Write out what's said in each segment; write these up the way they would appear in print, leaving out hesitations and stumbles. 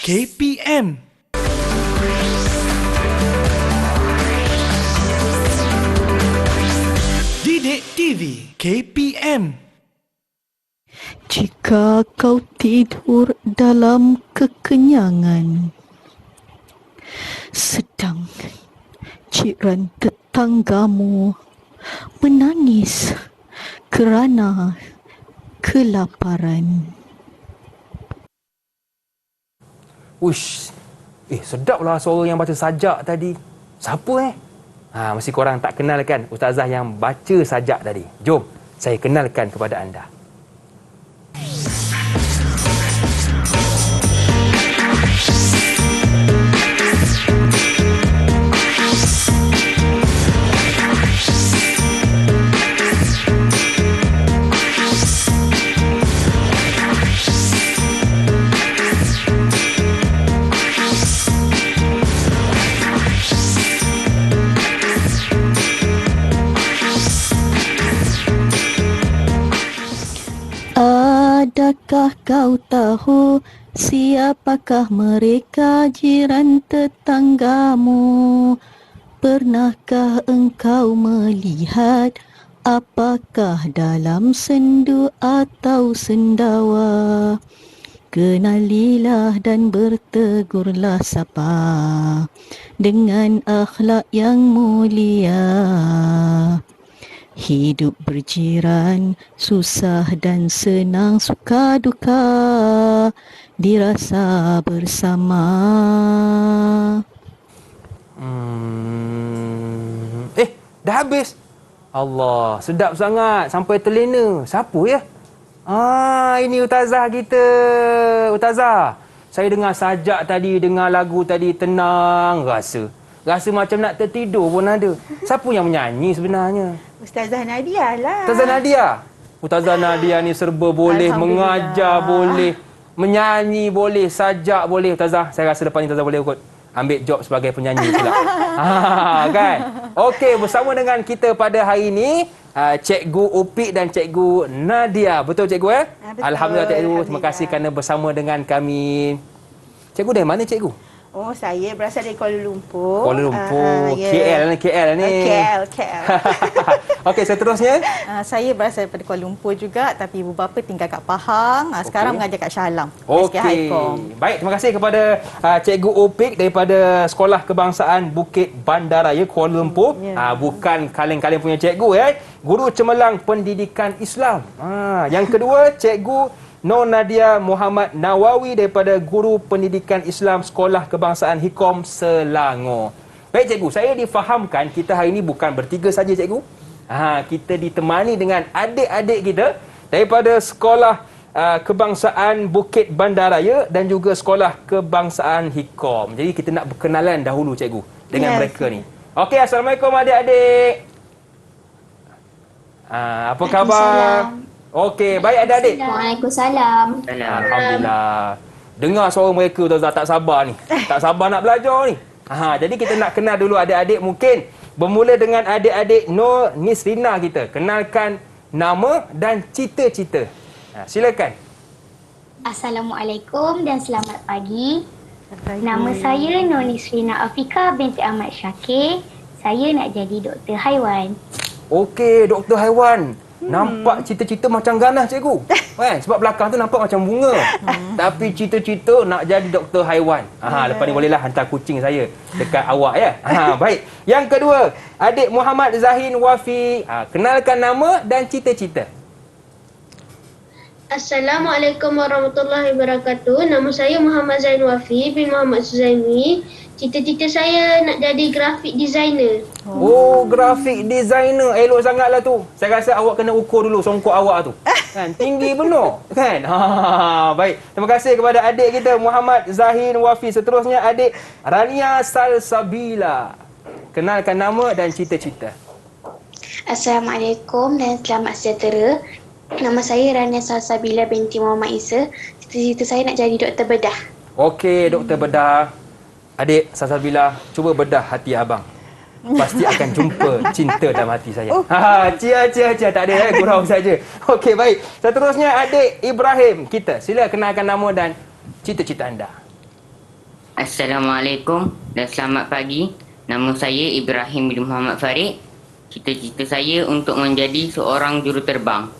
KPM. Didik TV KPM. Jika kau tidur dalam kekenyangan, sedang jiran tetanggamu menangis kerana kelaparan. Uish, sedaplah suara yang baca sajak tadi. Siapa mesti korang tak kenal kan Ustazah yang baca sajak tadi. Jom, saya kenalkan kepada anda. Adakah kau tahu siapakah mereka jiran tetanggamu? Pernahkah engkau melihat apakah dalam sendu atau sendawa? Kenalilah dan bertegurlah sapa dengan akhlak yang mulia. Hidup berjiran, susah dan senang, suka duka dirasa bersama. Dah habis. Allah, sedap sangat sampai terlena. Siapa ya? Ini Ustazah kita. Ustazah, saya dengar sajak tadi, dengar lagu tadi, tenang rasa. Rasa macam nak tertidur pun ada. Siapa yang menyanyi sebenarnya? Ustazah Nadia lah. Ustazah Nadia. Ustazah Nadia ni serba boleh, mengajar boleh, menyanyi boleh, sajak boleh. Ustazah, saya rasa lepas ni Ustazah boleh kot ambil job sebagai penyanyi pula. Kan? Okey, bersama dengan kita pada hari ini Cikgu Upik dan Cikgu Nadia. Betul Cikgu Betul. Alhamdulillah Cikgu. Terima kasih kerana bersama dengan kami. Cikgu dari mana Cikgu? Oh, saya berasal dari Kuala Lumpur. Kuala Lumpur. Yeah. KL ni. KL. Okey, seterusnya. Saya berasal daripada Kuala Lumpur juga, tapi ibu bapa tinggal kat Pahang. Sekarang mengajar kat Shah Alam. SK Highcom. Baik, terima kasih kepada Cikgu Upik daripada Sekolah Kebangsaan Bukit Bandaraya Kuala Lumpur. Bukan kaleng-kaleng punya cikgu Guru Cemerlang Pendidikan Islam. Yang kedua, Cikgu Nur Nadia Muhammad Nawawi daripada Guru Pendidikan Islam Sekolah Kebangsaan Hikom Selangor. Baik Cikgu, saya difahamkan kita hari ini bukan bertiga saja Cikgu. Kita ditemani dengan adik-adik kita daripada Sekolah Kebangsaan Bukit Bandaraya dan juga Sekolah Kebangsaan Hikom. Jadi kita nak berkenalan dahulu Cikgu dengan mereka ni. Okey, Assalamualaikum adik-adik. Apa khabar? Okey, baik adik-adik. Waalaikumsalam. Alhamdulillah. Dengar suara mereka Ustazah tak sabar ni. Tak sabar nak belajar ni. Jadi kita nak kenal dulu adik-adik. Mungkin bermula dengan adik-adik Nur Nisrina kita. Kenalkan nama dan cita-cita. Silakan. Assalamualaikum dan selamat pagi. Nama saya Nur Nisrina Afika binti Ahmad Syakir. Saya nak jadi doktor haiwan. Okey, doktor haiwan. Nampak cita-cita macam ganas cikgu. Sebab belakang tu nampak macam bunga. Tapi cita-cita nak jadi doktor haiwan. Lepas ni bolehlah hantar kucing saya dekat awak ya. Baik. Yang kedua, adik Muhammad Zahin Wafi. Kenalkan nama dan cita-cita. Assalamualaikum warahmatullahi wabarakatuh. Nama saya Muhammad Zain Wafi bin Muhammad Suzaimi. Cita-cita saya nak jadi grafik designer. Oh, grafik designer. Elok sangatlah tu. Saya rasa awak kena ukur dulu songkok awak tu. Kan tinggi benar, kan? Baik. Terima kasih kepada adik kita Muhammad Zahin Wafi. Seterusnya adik Rania Salsabila. Kenalkan nama dan cita-cita. Assalamualaikum dan selamat sejahtera. Nama saya Rania Salsabila binti Muhammad Isa. Cita-cita saya nak jadi doktor bedah. Okey, doktor bedah. Adik Salsabila, cuba bedah hati abang. Pasti akan jumpa cinta dalam hati saya. Cia. Tak ada gurau saja. Okey, baik. Seterusnya adik Ibrahim kita. Sila kenalkan nama dan cita-cita anda. Assalamualaikum dan selamat pagi. Nama saya Ibrahim bin Muhammad Farid. Cita-cita saya untuk menjadi seorang juruterbang.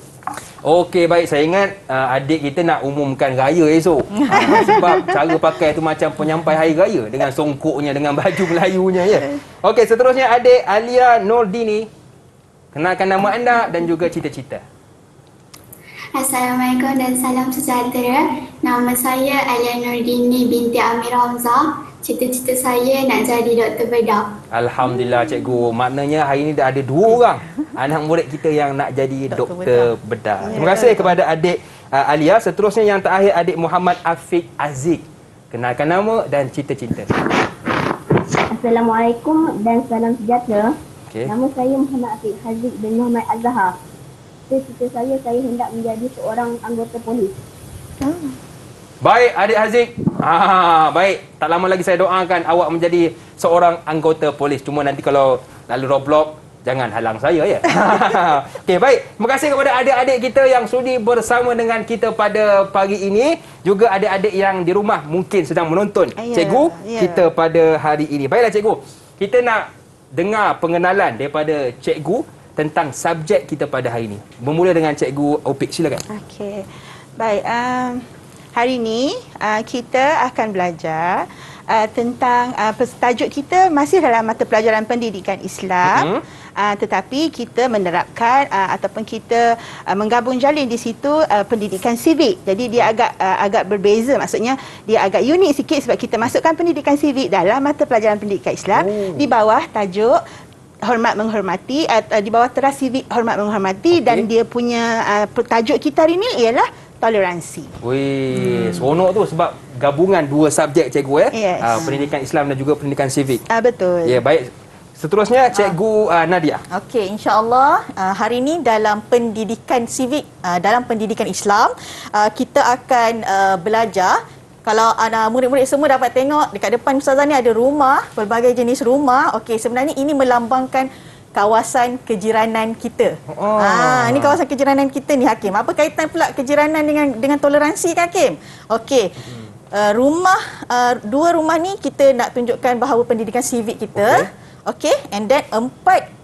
Okey, baik. Saya ingat adik kita nak umumkan raya esok. Sebab cara pakai tu macam penyampai hari raya dengan songkoknya, dengan baju Melayunya ya. Okey, seterusnya adik Alia Nordini. Kenalkan nama anda dan juga cita-cita. Assalamualaikum dan salam sejahtera. Nama saya Alia Nordini binti Amir Hamzah. Cita-cita saya nak jadi doktor bedah. Alhamdulillah cikgu. Maknanya hari ini dah ada 2 orang anak murid kita yang nak jadi doktor bedah. Terima kasih kepada adik Alia. Seterusnya yang terakhir adik Muhammad Afiq Aziz. Kenalkan nama dan cita-cita. Assalamualaikum dan salam sejahtera. Okay. Nama saya Muhammad Afiq Aziz bin Muhammad Azhar. Cita-cita saya hendak menjadi seorang anggota polis. Baik adik Haziq. Baik. Tak lama lagi saya doakan awak menjadi seorang anggota polis. Cuma nanti kalau lalu Roblox, jangan halang saya ya. Okey, baik. Terima kasih kepada adik-adik kita yang sudi bersama dengan kita pada pagi ini. Juga adik-adik yang di rumah mungkin sedang menonton cikgu kita pada hari ini. Baiklah cikgu. Kita nak dengar pengenalan daripada cikgu tentang subjek kita pada hari ini. Bermula dengan cikgu Opik, silakan. Okey. Baik, hari ini kita akan belajar tentang tajuk kita masih dalam mata pelajaran pendidikan Islam. Tetapi kita menerapkan ataupun kita menggabung jalin di situ pendidikan civic. Jadi dia agak berbeza, maksudnya dia agak unik sikit sebab kita masukkan pendidikan civic dalam mata pelajaran pendidikan Islam di bawah tajuk hormat menghormati, di bawah teras civic hormat menghormati, dan dia punya tajuk kita hari ini ialah toleransi. Wih, seronok tu sebab gabungan 2 subjek cikgu Yes. Pendidikan Islam dan juga pendidikan civic. Betul. Ya, baik. Seterusnya cikgu Nadia. Okey, insya-Allah hari ini dalam pendidikan civic, dalam pendidikan Islam, kita akan belajar. Kalau murid-murid semua dapat tengok dekat depan Ustazah ni ada rumah, berbagai jenis rumah. Okey, sebenarnya ini melambangkan kawasan kejiranan kita. Ini kawasan kejiranan kita ni Hakim. Apa kaitan pula kejiranan dengan toleransi kan Hakim? Okey. Dua rumah ni kita nak tunjukkan bahawa pendidikan civic kita. Okey, and then 4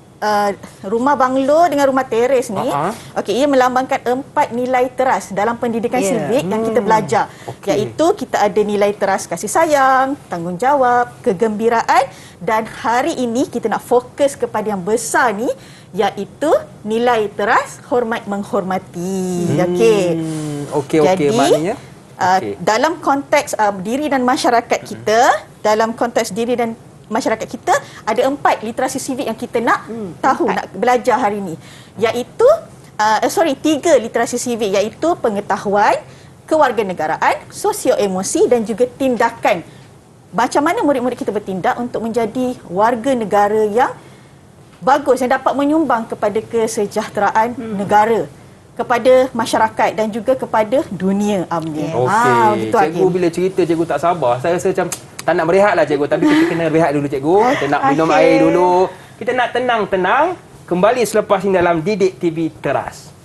rumah banglo dengan rumah teres ni, okey, ia melambangkan 4 nilai teras dalam pendidikan civic yang kita belajar. Iaitu kita ada nilai teras kasih sayang, tanggungjawab, kegembiraan, dan hari ini kita nak fokus kepada yang besar ni, iaitu nilai teras hormat menghormati. Okey, maknanya dalam konteks diri dan masyarakat kita, ada 4 literasi civic yang kita nak tahu, nak belajar hari ini. Iaitu 3 literasi civic, iaitu pengetahuan, kewarganegaraan, sosio-emosi dan juga tindakan. Macam mana murid-murid kita bertindak untuk menjadi warga negara yang bagus, yang dapat menyumbang kepada kesejahteraan negara, kepada masyarakat dan juga kepada dunia. Amin. Okey. Cikgu bila cerita cikgu tak sabar. Saya rasa macam tak nak berehat lah cikgu. Tapi kita kena rehat dulu cikgu. Kita nak minum air dulu. Kita nak tenang-tenang. Kembali selepas ini dalam Didik TV Teras.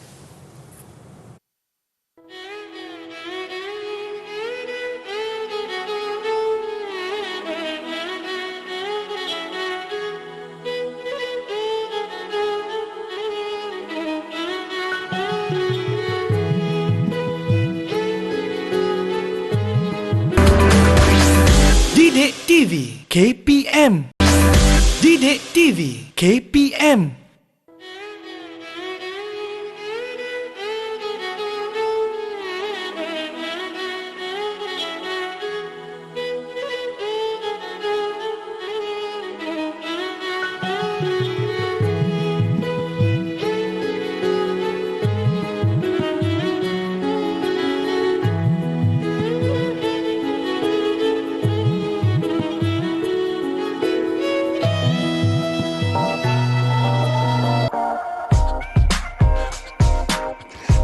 Didik TV KPM. Didik TV KPM.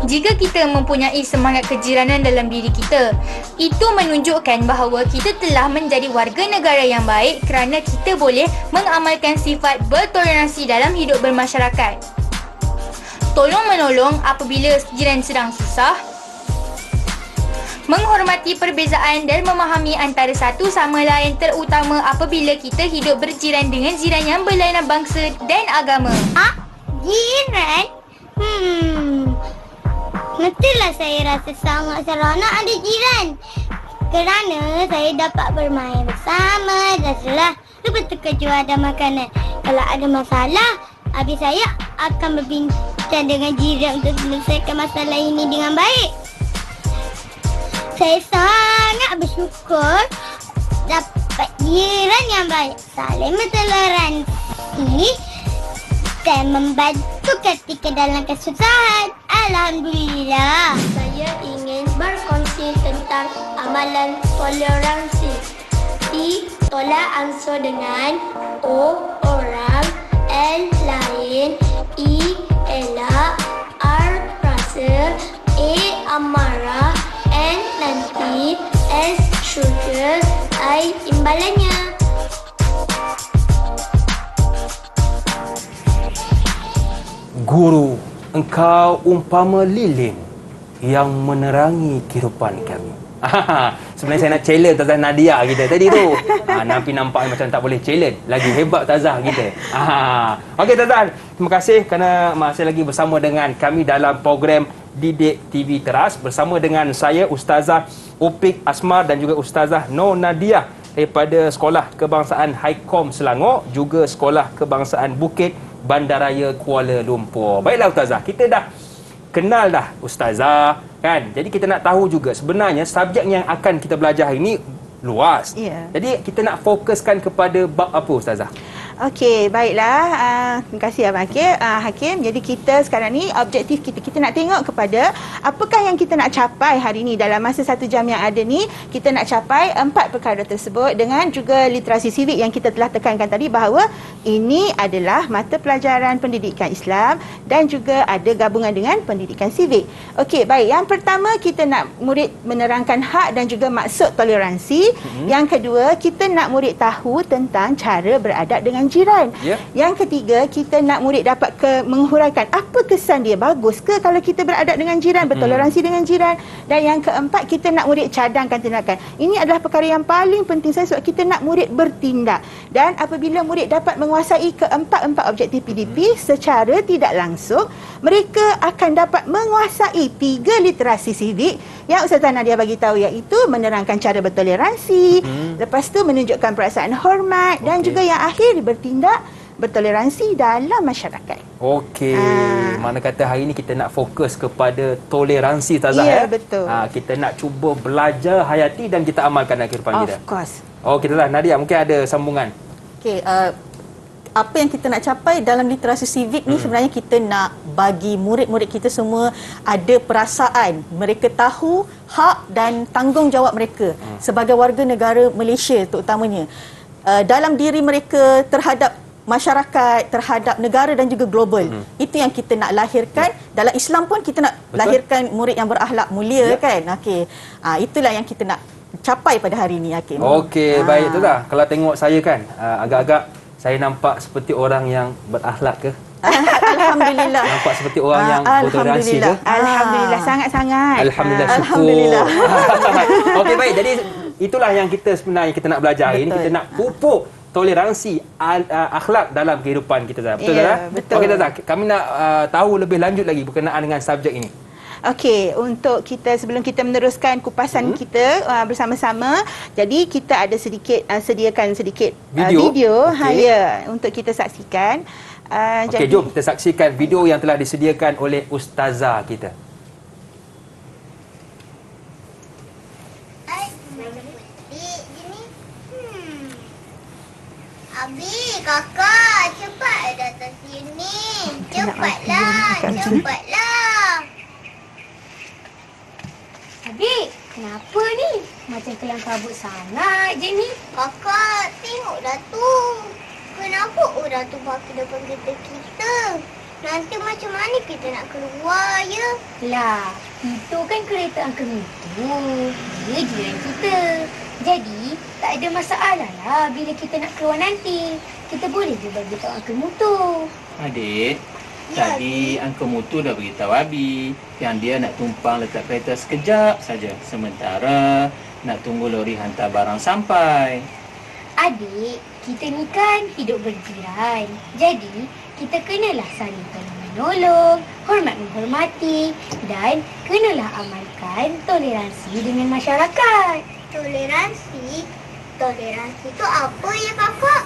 Jika kita mempunyai semangat kejiranan dalam diri kita, itu menunjukkan bahawa kita telah menjadi warga negara yang baik kerana kita boleh mengamalkan sifat bertoleransi dalam hidup bermasyarakat. Tolong menolong apabila jiran sedang susah. menghormati perbezaan dan memahami antara satu sama lain, terutama apabila kita hidup berjiran dengan jiran yang berlainan bangsa dan agama. Jiran? Mestilah saya rasa sangat seronok ada jiran. Kerana saya dapat bermain bersama dan selalu bertukar ada makanan. Kalau ada masalah, habis saya akan berbincang dengan jiran untuk menyelesaikan masalah ini dengan baik. Saya sangat bersyukur dapat jiran yang baik, saling bertoleransi dan membantu ketika dalam kesusahan. Alhamdulillah. Saya ingin berkongsi tentang amalan toleransi. I, tolak ansur dengan O, orang. L, lain. I, elak. R, rasa. A, amarah. N, nanti. S, syurga. I, imbalannya. Guru, engkau umpama lilin yang menerangi kehidupan kami. Sebenarnya saya nak challenge Ustazah Nadia kita tadi tu. Nampak macam tak boleh challenge. Lagi hebat Ustazah kita. Okey Ustazah, terima kasih kerana masih lagi bersama dengan kami dalam program Didik TV Teras bersama dengan saya Ustazah Upik Asmar dan juga Ustazah Nur Nadia daripada Sekolah Kebangsaan Haikom Selangor, juga Sekolah Kebangsaan Bukit Bandaraya Kuala Lumpur. Baiklah Ustazah, kita dah kenal dah Ustazah kan. Jadi kita nak tahu juga sebenarnya subjek yang akan kita belajar ini luas. Yeah. Jadi kita nak fokuskan kepada bab apa Ustazah? Okey, baiklah. Terima kasih Abang Hakim. Jadi kita sekarang ni objektif kita nak tengok kepada apakah yang kita nak capai hari ni dalam masa 1 jam yang ada ni. Kita nak capai 4 perkara tersebut dengan juga literasi sivik yang kita telah tekankan tadi bahawa ini adalah mata pelajaran pendidikan Islam dan juga ada gabungan dengan pendidikan sivik. Okey, baik. Yang pertama kita nak murid menerangkan hak dan juga maksud toleransi. Yang kedua, kita nak murid tahu tentang cara beradab dengan jiran. Yang ketiga, kita nak murid dapat menghuraikan apa kesan dia, bagus ke kalau kita beradab dengan jiran, bertoleransi dengan jiran. Dan yang keempat, kita nak murid cadangkan tindakan. Ini adalah perkara yang paling penting saya sebab kita nak murid bertindak. Dan apabila murid dapat menguasai keempat-empat objektif PDP secara tidak langsung, mereka akan dapat menguasai 3 literasi sivik yang Ustazah Nadia bagi tahu, iaitu menerangkan cara bertoleransi, lepas tu menunjukkan perasaan hormat dan juga yang akhir bertindak bertoleransi dalam masyarakat. Okey, mana kata hari ni kita nak fokus kepada toleransi Ustazah. Ya, betul. Kita nak cuba belajar, hayati dan kita amalkan dalam kehidupan kita. Of course. Okey Ustazah Nadia, mungkin ada sambungan. Okey, apa yang kita nak capai dalam literasi sivik ni sebenarnya kita nak bagi murid-murid kita semua ada perasaan, mereka tahu hak dan tanggungjawab mereka sebagai warga negara Malaysia terutamanya dalam diri mereka terhadap masyarakat, terhadap negara dan juga global. Itu yang kita nak lahirkan. Dalam Islam pun kita nak lahirkan murid yang berakhlak mulia kan. Okey. Itulah yang kita nak capai pada hari ini Hakim. Okey, baik tu dah. Kalau tengok saya kan agak-agak saya nampak seperti orang yang berakhlak ke? Alhamdulillah. Nampak seperti orang yang bertoleransi ke? Alhamdulillah, sangat-sangat. Alhamdulillah, syukur. Alhamdulillah. Okey, baik. Jadi itulah yang kita sebenarnya kita nak belajar hari ini. Kita nak pupuk toleransi akhlak dalam kehidupan kita. Betul tak? Betul. Okey Zah, kami nak tahu lebih lanjut lagi berkenaan dengan subjek ini. Okey, untuk kita sebelum kita meneruskan kupasan kita bersama-sama, jadi kita ada sedikit sediakan sedikit video ya untuk kita saksikan. Okey, jom kita saksikan video yang telah disediakan oleh ustazah kita. Abi, kakak, cepat datang sini. Cepatlah. Adik, kenapa ni? Macam kelang kabut sangat je ni. Kakak, tengoklah tu. Kenapa orang tu parkir depan kereta kita? Nanti macam mana kita nak keluar ya? Lah, itu kan kereta Uncle Mutu. Dia jiran kita. Jadi, tak ada masalah lah bila kita nak keluar nanti. Kita boleh je bagi tahu Uncle Mutu. Adik, Tadi Uncle Mutu dah beritahu Abi yang dia nak tumpang letak kereta sekejap saja. Sementara nak tunggu lori hantar barang sampai. Adik, kita ni kan hidup berjiran. Jadi, kita kenalah saling tolong-menolong, hormat menghormati dan kenalah amalkan toleransi dengan masyarakat. Toleransi? Toleransi tu apa ya kakak?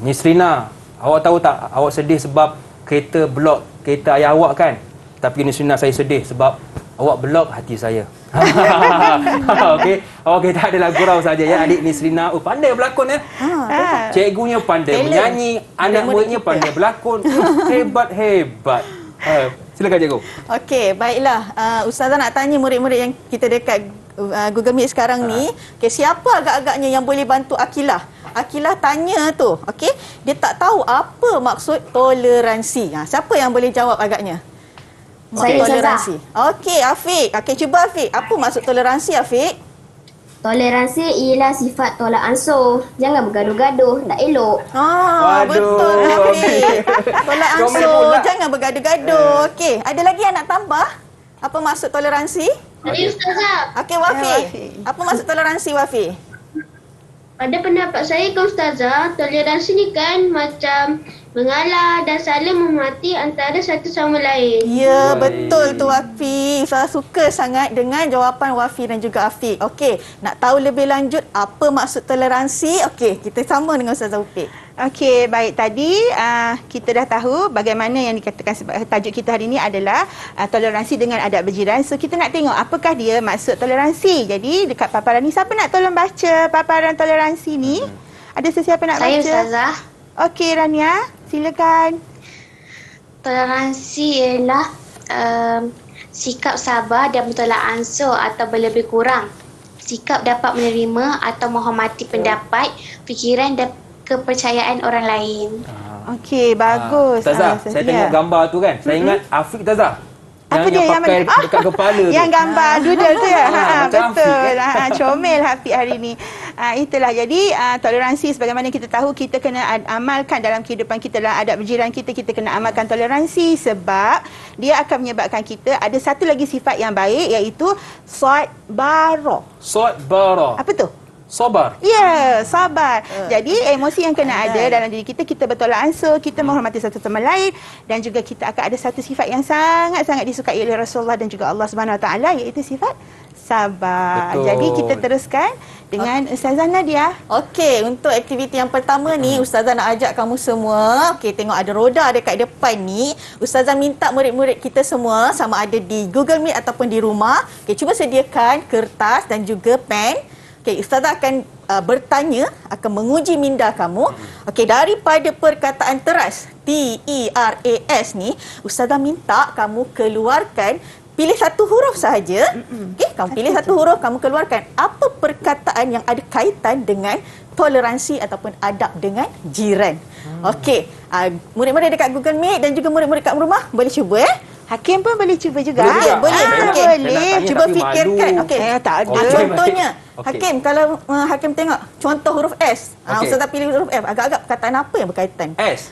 Miss Rina, awak tahu tak awak sedih sebab kereta blok kereta ayah awak kan? Tapi Miss Rina, saya sedih sebab awak blok hati saya. Okey, tak adalah gurau saja ya adik Miss Rina. Oh, pandai berlakon ya. Cikgunya pandai menyanyi, anak muridnya pandai berlakon. Hebat. Silakan cikgu. Okey, baiklah. Ustazah nak tanya murid-murid yang kita dekat Google Meet sekarang ni, siapa agak-agaknya yang boleh bantu Akilah? Akilah tanya tu, okey, dia tak tahu apa maksud toleransi. Siapa yang boleh jawab agaknya? Saya, toleransi. Okey, Afiq. Okey, cuba Afiq. Apa maksud toleransi, Afiq? Toleransi ialah sifat tolak ansur. Jangan bergaduh-gaduh, tak elok. Betul Afiq. Tolak ansur, jangan bergaduh-gaduh. Okey, ada lagi yang nak tambah? Apa maksud toleransi? Saya Ustazah. Okey, Wafi. Apa maksud toleransi, Wafi? Pada pendapat saya kan Ustazah, toleransi ni kan macam mengalah dan saling menghormati antara satu sama lain. Ya, betul tu Wafi. Saya suka sangat dengan jawapan Wafi dan juga Afiq. Okey, nak tahu lebih lanjut apa maksud toleransi? Okey, kita sama dengan Ustazah Upik. Okey, baik. Tadi kita dah tahu bagaimana yang dikatakan tajuk kita hari ini adalah toleransi dengan adab berjiran. So, kita nak tengok apakah dia maksud toleransi. Jadi, dekat paparan ni, siapa nak tolong baca paparan toleransi ni? Ada sesiapa nak baca? Saya, Ustazah. Okey, Rania. Silakan. Toleransi ialah sikap sabar dan bertolak ansur atau berlebih kurang. Sikap dapat menerima atau menghormati pendapat, fikiran dan kepercayaan orang lain. Okey, bagus. Ustazah, saya tengok gambar tu kan. Saya ingat Afiq Ustazah. Apa yang dia yang pakai mana? dekat kepala tu. Yang gambar doodle tu ya. Betul. Afiq, Comel Hafiq hari ni. Itulah jadi toleransi sebagaimana kita tahu kita kena amalkan dalam kehidupan kita dalam adab berjiran kita kena amalkan toleransi sebab dia akan menyebabkan kita ada satu lagi sifat yang baik iaitu sabar. Sabar. Apa tu? Sabar. Ya, sabar. Jadi emosi yang kena ada dalam diri kita, kita bertolak ansur, kita menghormati satu sama lain dan juga kita akan ada satu sifat yang sangat-sangat disukai oleh Rasulullah dan juga Allah Subhanahu Wa Taala iaitu sifat sabar. Betul. Jadi kita teruskan dengan Ustazah Nadia. Okey, untuk aktiviti yang pertama ni Ustazah nak ajak kamu semua. Okey, tengok ada roda dekat depan ni. Ustazah minta murid-murid kita semua sama ada di Google Meet ataupun di rumah. Okey, cuba sediakan kertas dan juga pen. Okey, Ustazah akan bertanya, akan menguji minda kamu. Okey, daripada perkataan teras TERAS ni, Ustazah minta kamu keluarkan, pilih satu huruf sahaja. Okey, kamu pilih satu huruf, kamu keluarkan apa perkataan yang ada kaitan dengan toleransi ataupun adab dengan jiran. Okey, murid-murid dekat Google Meet dan juga murid-murid kat rumah boleh cuba ya. Hakim pun boleh cuba juga. Boleh. Okey. Boleh. Cuba fikirkan. Okey. Tak ada. Contohnya, Hakim, kalau Hakim tengok contoh huruf S. Ustazah pilih huruf F. Agak-agak perkataan apa yang berkaitan? S.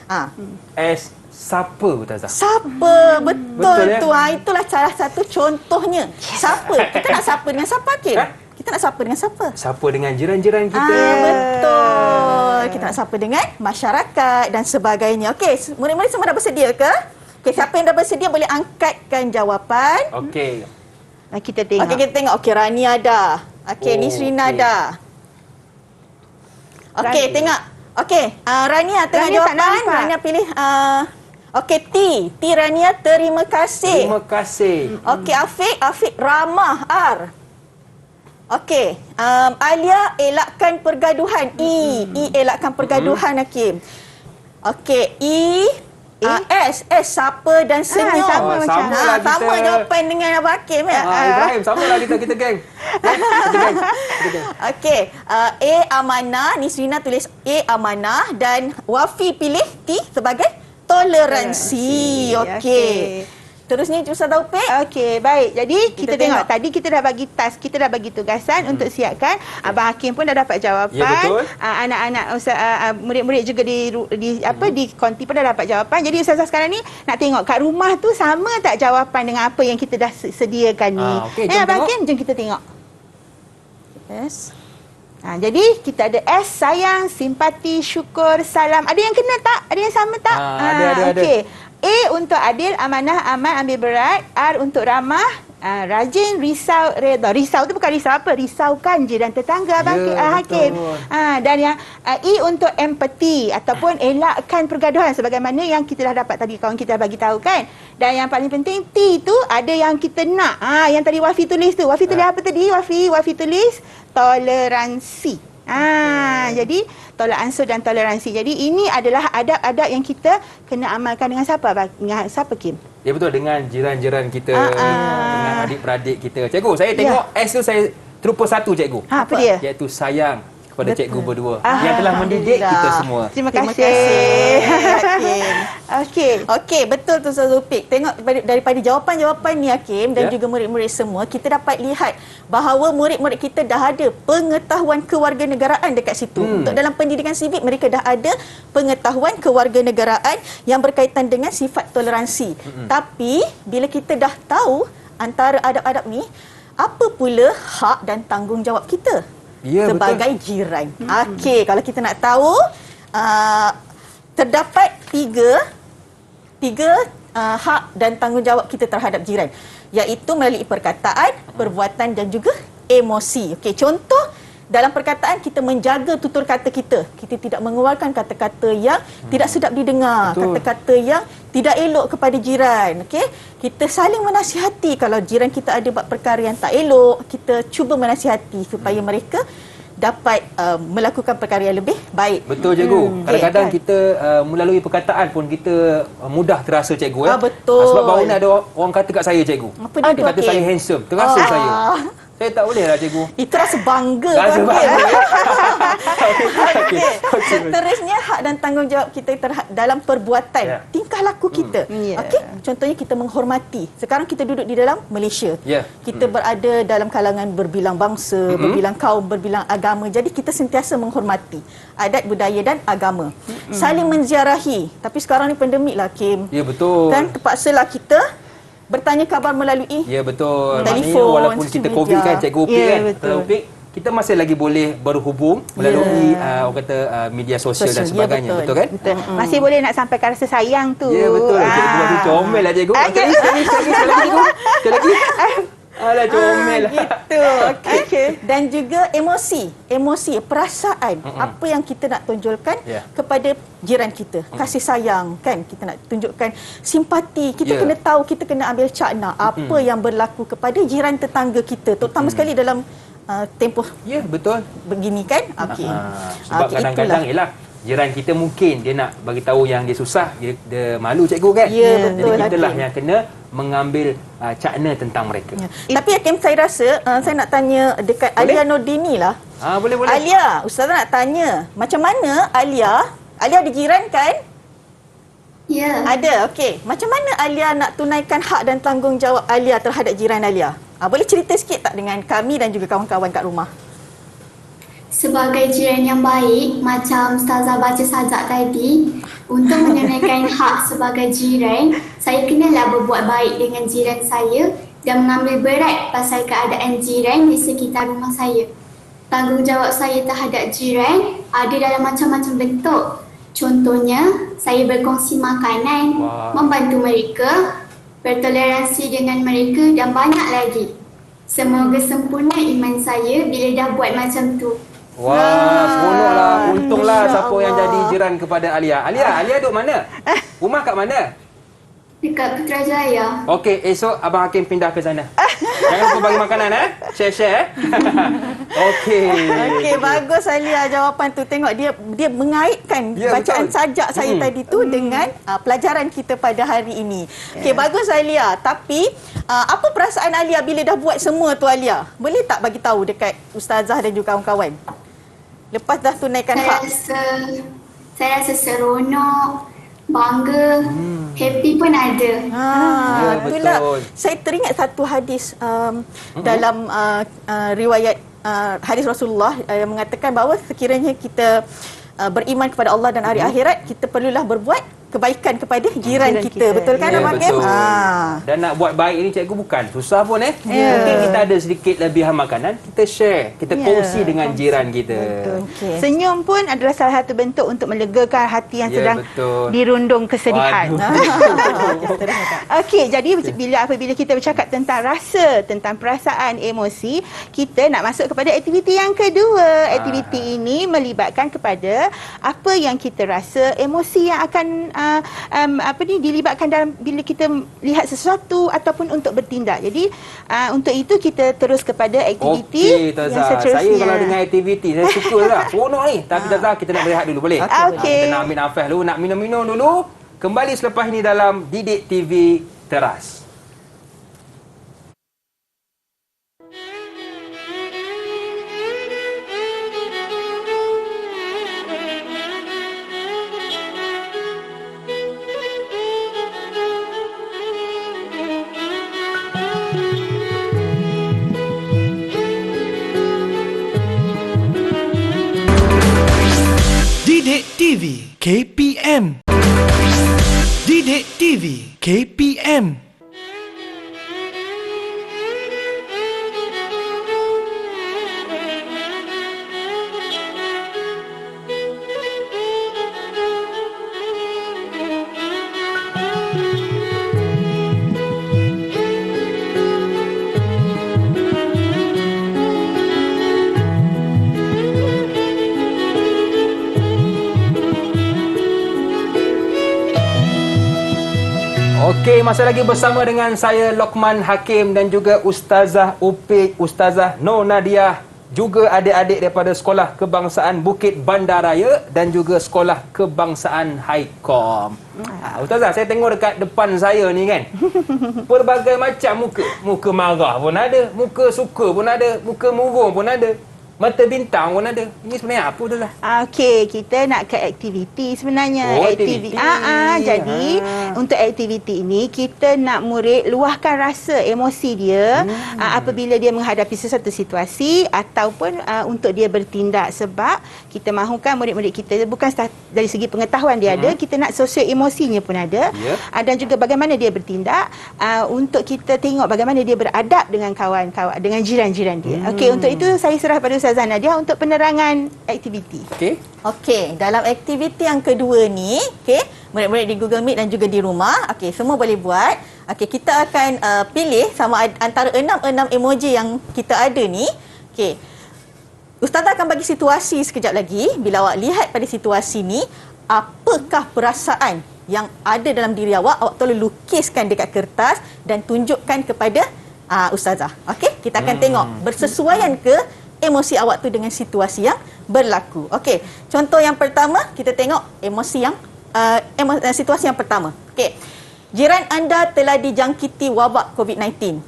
S. Siapa, Ustazah? Siapa? Betul ya? tu. Itulah salah satu contohnya. Siapa? Kita nak siapa dengan siapa, Hakim? Kita nak siapa dengan siapa? Siapa dengan jiran-jiran kita. Betul. Kita nak siapa dengan masyarakat dan sebagainya. Okey, murid-murid semua dah bersedia ke? Okey, siapa yang dah bersedia boleh angkatkan jawapan. Okey. Kita tengok. Okey, kita tengok. Okey, Rania dah. Okey, Nisrina dah. Okey, tengok. Okey, Rania tengah jawapan. Rania pilih okey, T Rania, terima kasih. Terima kasih. Okey, Afiq ramah, R. Okey, Alia elakkan pergaduhan, E elakkan pergaduhan, Hakim. Okey, S siapa dan senyum. Sama jawapan dengan Abang Hakim ya. Ibrahim, samalah kita geng. Okey, A amanah, Nisrina tulis A amanah dan Wafi pilih T sebagai toleransi. Okey. Terusnya Ustaz Taufik. Okey, baik. Jadi kita tengok tadi kita dah bagi task, kita dah bagi tugasan untuk siapkan. Abang Hakim pun dah dapat jawapan. Ya, betul. Anak-anak murid-murid juga di konti pun dah dapat jawapan. Jadi Ustazah sekarang ni nak tengok kat rumah tu sama tak jawapan dengan apa yang kita dah sediakan ni. Okey, jom Abang tengok. Hakim, jom kita tengok. Yes. Jadi kita ada S, sayang, simpati, syukur, salam. Ada yang kena tak? Ada yang sama tak? Ada. Okey. A untuk adil, amanah, aman, ambil berat. R untuk ramah, rajin, risau, redha. Risau tu bukan risau apa? Risaukan jiran tetangga, Abang Hakim. Dan yang E untuk empati ataupun elakkan pergaduhan sebagaimana yang kita dah dapat tadi kawan kita bagi tahu kan. Dan yang paling penting T tu ada yang kita nak. Yang tadi Wafi tulis tu. Wafi tulis apa tadi? Wafi tulis toleransi. Jadi tolak ansur dan toleransi. Jadi ini adalah adab-adab yang kita kena amalkan dengan siapa? Dengan siapa, Kim? Ya betul, dengan jiran-jiran kita, dengan adik-beradik kita. Cikgu, saya tengok S tu saya terlupa satu, cikgu. Apa dia? Iaitu sayang kepada cikgu berdua yang telah mendidik kita semua. Terima kasih. Okey, betul tu Ustaz Zulfiq. Tengok daripada jawapan-jawapan ni Hakim dan juga murid-murid semua, kita dapat lihat bahawa murid-murid kita dah ada pengetahuan kewarganegaraan dekat situ. Untuk dalam pendidikan sivik mereka dah ada pengetahuan kewarganegaraan yang berkaitan dengan sifat toleransi. Tapi bila kita dah tahu antara adab-adab ni, apa pula hak dan tanggungjawab kita? Ya, sebagai jiran. Okey, kalau kita nak tahu terdapat tiga hak dan tanggungjawab kita terhadap jiran, iaitu melalui perkataan, perbuatan dan juga emosi. Okey, contoh dalam perkataan kita menjaga tutur kata kita. Kita tidak mengeluarkan kata-kata yang tidak sedap didengar, kata-kata yang tidak elok kepada jiran. Okey, kita saling menasihati. Kalau jiran kita ada buat perkara yang tak elok, kita cuba menasihati supaya mereka dapat melakukan perkara yang lebih baik. Betul, cikgu. Kadang-kadang kita melalui perkataan pun kita mudah terasa, cikgu. Betul. Sebab baru ni ada orang kata kat saya, cikgu. Apa dia kata saya handsome. Terasa saya. Saya tak boleh lah, cikgu. Itu rasa bangga. Rasa bangga. Seterusnya hak dan tanggungjawab kita dalam perbuatan, tingkah laku kita. Okey, contohnya kita menghormati. Sekarang kita duduk di dalam Malaysia. Kita berada dalam kalangan berbilang bangsa, berbilang kaum, berbilang agama. Jadi kita sentiasa menghormati adat, budaya dan agama. Saling menziarahi. Tapi sekarang ni pandemik lah, Kim. Ya, betul. Kan terpaksalah kita bertanya khabar melalui telefon. Walaupun kita media. COVID kan, cikgu Opik kan. Opik, kita masih lagi boleh berhubung melalui orang kata media sosial dan sebagainya. Betul kan? Masih boleh nak sampaikan rasa sayang tu. Ya, betul. Cikgu masih comel lah, cikgu. Sekali lagi, cikgu. Sekali lagi. Alah, comel lah. Gitu. Okey. Dan juga emosi, perasaan. Apa yang kita nak tunjukkan kepada jiran kita. Kasih sayang kan. Kita nak tunjukkan simpati. Kita kena tahu, kita kena ambil cakna apa yang berlaku kepada jiran tetangga kita. Terutama sekali dalam tempoh betul begini kan. Okey. Sebab kadang-kadang jiran kita mungkin dia nak bagi tahu yang dia susah, dia malu, cikgu kan. Betul. Jadi kitalah yang kena mengambil cakna tentang mereka. Tapi Hakim, saya rasa saya nak tanya dekat Alia Nordini lah. Boleh. Alia, Ustazah nak tanya, macam mana Alia ada jiran kan? Ya. Ada, okey. Macam mana Alia nak tunaikan hak dan tanggungjawab Alia terhadap jiran Alia? Boleh cerita sikit tak dengan kami dan juga kawan-kawan kat rumah? Sebagai jiran yang baik, macam Ustazah baca sajak tadi, untuk menunaikan hak sebagai jiran, saya kenalah berbuat baik dengan jiran saya dan mengambil berat pasal keadaan jiran di sekitar rumah saya. Tanggungjawab saya terhadap jiran ada dalam macam-macam bentuk. Contohnya, saya berkongsi makanan, membantu mereka, bertoleransi dengan mereka dan banyak lagi. Semoga sempurna iman saya bila dah buat macam tu. Seronoklah. Untunglah siapa yang jadi jiran kepada Alia. Alia duduk mana? Rumah kat mana? Dekat Putrajaya. Okey, esok Abang Hakim pindah ke sana. Jangan lupa bagi makanan, Share. Okey, bagus Alia jawapan tu. Tengok dia mengaitkan bacaan sajak saya tadi tu dengan pelajaran kita pada hari ini. Okey, bagus Alia. Tapi apa perasaan Alia bila dah buat semua tu, Alia? Boleh tak bagi tahu dekat Ustazah dan juga kawan-kawan? Lepas dah tunaikan hak. Saya rasa seronok. bangga, happy pun ada. Itulah. Saya teringat satu hadis dalam riwayat hadis Rasulullah yang mengatakan bahawa sekiranya kita beriman kepada Allah dan hari akhirat, kita perlulah berbuat kebaikan kepada jiran kita. Betul kan, Abang Hakim? Dan nak buat baik ini cikgu bukan susah pun Mungkin kita ada sedikit lebihan makanan, kita share, kita kongsi dengan jiran kita. Betul. Senyum pun adalah salah satu bentuk untuk melegakan hati yang sedang dirundung kesedihan. Okey, jadi apabila kita bercakap tentang rasa, tentang perasaan, emosi, kita nak masuk kepada aktiviti yang kedua. Aktiviti ini melibatkan kepada apa yang kita rasa, emosi yang akan dilibatkan dalam bila kita lihat sesuatu ataupun untuk bertindak. Jadi untuk itu kita terus kepada aktiviti yang seterusnya. Saya kalau dengan aktiviti saya suka lah. Seronok ni. Tapi Tazah, kita nak berehat dulu boleh? Kita nak ambil nafas dulu, nak minum-minum dulu. Kembali selepas ini dalam Didik TV Teras. Didik TV KPM. Didik TV KPM. Okey, masih lagi bersama dengan saya Lokman Hakim dan juga Ustazah Upik, Ustazah Nur Nadiah, juga adik-adik daripada Sekolah Kebangsaan Bukit Bandaraya dan juga Sekolah Kebangsaan Haikom. Ustazah, saya tengok dekat depan saya ni kan, berbagai macam muka. Muka marah pun ada, muka suka pun ada, muka murung pun ada, mata bintang pun ada. Ini sebenarnya apa tu lah? Okey, kita nak ke aktiviti sebenarnya. Aktiviti. Jadi untuk aktiviti ini kita nak murid luahkan rasa emosi dia apabila dia menghadapi sesuatu situasi ataupun untuk dia bertindak, sebab kita mahukan murid-murid kita bukan dari segi pengetahuan dia ada, kita nak sosio emosinya pun ada. Dan juga bagaimana dia bertindak untuk kita tengok bagaimana dia beradab dengan kawan-kawan, dengan jiran-jiran dia. Okey, untuk itu saya serah pada Ustazah Nadia untuk penerangan aktiviti. Okey, dalam aktiviti yang kedua ni, murid-murid di Google Meet dan juga di rumah, semua boleh buat. Kita akan pilih sama antara 6 emoji yang kita ada ni. Ustazah akan bagi situasi sekejap lagi. Bila awak lihat pada situasi ni, apakah perasaan yang ada dalam diri awak, awak tolong lukiskan dekat kertas dan tunjukkan kepada Ustazah. Kita akan tengok bersesuaian ke emosi awak tu dengan situasi yang berlaku. Contoh yang pertama, kita tengok emosi yang situasi yang pertama. Jiran anda telah dijangkiti wabak COVID-19.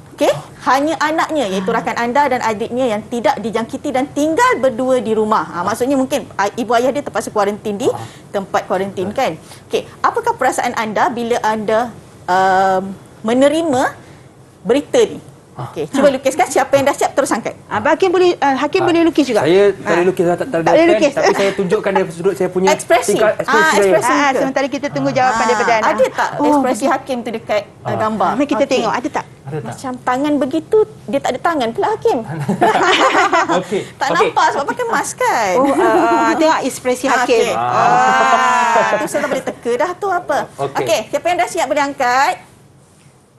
Hanya anaknya iaitu rakan anda dan adiknya yang tidak dijangkiti dan tinggal berdua di rumah. Maksudnya mungkin ibu ayah dia terpaksa kuarantin di tempat kuarantin kan. Apakah perasaan anda bila anda menerima berita ni? Cuba lukiskan. Siapa yang dah siap terus angkat. Hakim boleh lukis juga. Saya tak boleh lukis, tak ada pen, tapi saya tunjukkan dari sudut saya punya ekspresi. Sementara kita tunggu jawapan daripada anak. Ada tak ekspresi Hakim tu dekat gambar? Mari kita tengok, ada tak? Macam tangan begitu, dia tak ada tangan pula Hakim. Tak nampak sebab pakai mask kan. Tengok ekspresi Hakim. Tu saya tak boleh teka dah tu apa. Siapa yang dah siap boleh angkat?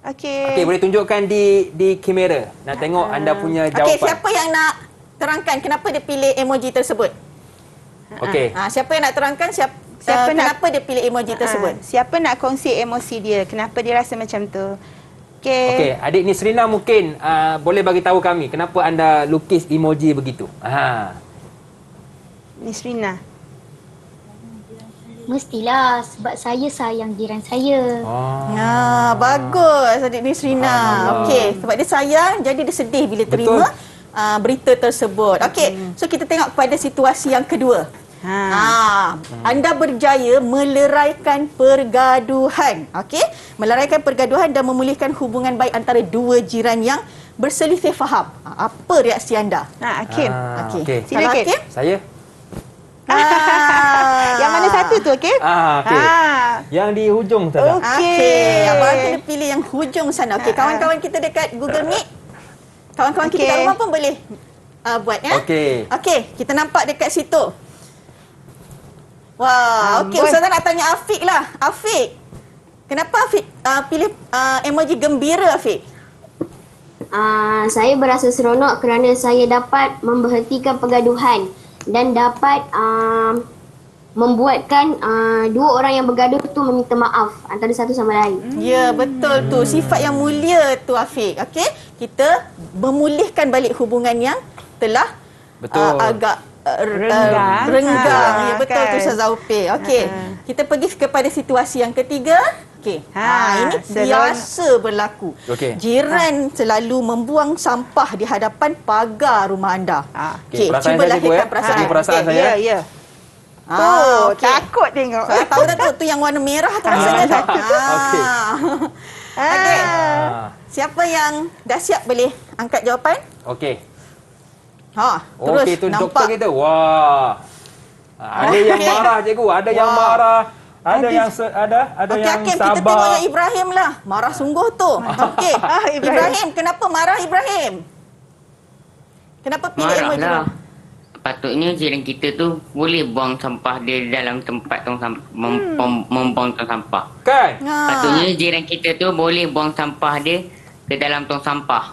Okey, boleh tunjukkan di kamera. Nak tengok anda punya jawapan. Siapa yang nak terangkan kenapa dia pilih emoji tersebut? Siapa yang nak terangkan kenapa dia pilih emoji tersebut? Siapa nak kongsi emosi dia? Kenapa dia rasa macam tu? Okey, adik Nisrina mungkin boleh bagi tahu kami kenapa anda lukis emoji begitu. Nisrina. Mestilah sebab saya sayang jiran saya. Bagus adik Nisrina. Sebab dia sayang, jadi dia sedih bila terima berita tersebut. So kita tengok pada situasi yang kedua. Anda berjaya meleraikan pergaduhan. Okey? Meleraikan pergaduhan dan memulihkan hubungan baik antara dua jiran yang berselisih faham. Apa reaksi anda? Hakim. Okey. Sila Hakim. Saya. Yang mana satu tu, Hakim? Okey. Yang di hujung Ustazah. Okey. Abang kena pilih yang hujung sana. Okey, kawan-kawan kita dekat Google Meet. Kawan-kawan kita kat rumah pun boleh buat ya. Okey, kita nampak dekat situ. Wah, okey, Ustazah nak tanya Afiq lah. Afiq, kenapa Afiq pilih emoji gembira, Afiq? Saya berasa seronok kerana saya dapat memberhentikan pergaduhan dan dapat membuatkan dua orang yang bergaduh tu meminta maaf antara satu sama lain. Ya, betul tu. Sifat yang mulia tu, Afiq. Okey, kita memulihkan balik hubungan yang telah agak renggang. Ya, betul tu Ustazah Upik. Okey, kita pergi kepada situasi yang ketiga. Okey. Ini biasa berlaku. Jiran selalu membuang sampah di hadapan pagar rumah anda. Okey, cuba lahirkan perasaan saya. Ya. Takut tengok. Tahu tak tu yang warna merah tu rasanya tak? Okey. Siapa yang dah siap boleh angkat jawapan? Okey. Terus okey, tu nampak. doktor kita. Wah. Ada yang marah cikgu, ada yang marah. Ada yang ada yang Hakim, sabar. kita tengok yang Ibrahim lah. Marah sungguh tu. Okey. Ibrahim, kenapa marah Ibrahim? Kenapa pilih emoji? Marahlah. Patutnya jiran kita tu boleh buang sampah dia dalam tempat tong sampah, membuang tong sampah. Kan? Patutnya jiran kita tu boleh buang sampah dia ke dalam tong sampah.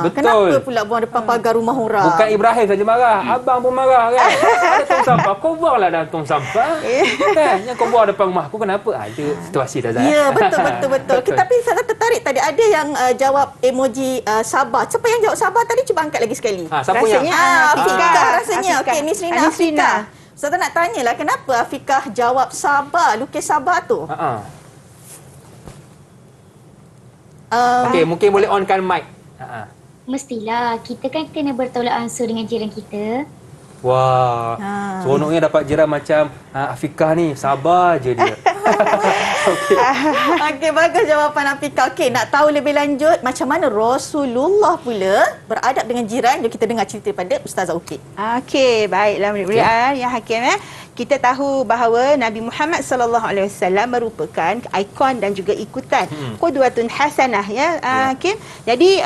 Betul. Kenapa pula buang depan pagar rumah orang? Bukan Ibrahim saja marah, abang pun marah kan. Ada tong sampah, kau buanglah dalam tong sampah. Kan? Yang kau buang depan rumah aku kenapa? Ada situasi dah Zah. Ya, betul. Tapi saya tertarik tadi ada yang jawab emoji sabar. Siapa yang jawab sabar tadi? Cuba angkat lagi sekali. Siapa yang? Afikah rasanya. Okey, Nisrina Afikah. Saya nak tanyalah kenapa Afikah jawab sabar, lukis sabar tu? Okey, mungkin boleh onkan mic. Mestilah, kita kan kena bertolak ansur dengan jiran kita. Wah, seronoknya dapat jiran macam Afikah ni, sabar je dia. Okey, bagus jawapan Afikah. Okey, nak tahu lebih lanjut macam mana Rasulullah pula beradab dengan jiran, jom kita dengar cerita pada Ustazah Ukit. Okey, baiklah murid-murid yang Hakim kita tahu bahawa Nabi Muhammad sallallahu alaihi wasallam merupakan ikon dan juga ikutan qudwatun hasanah ya Hakim. Jadi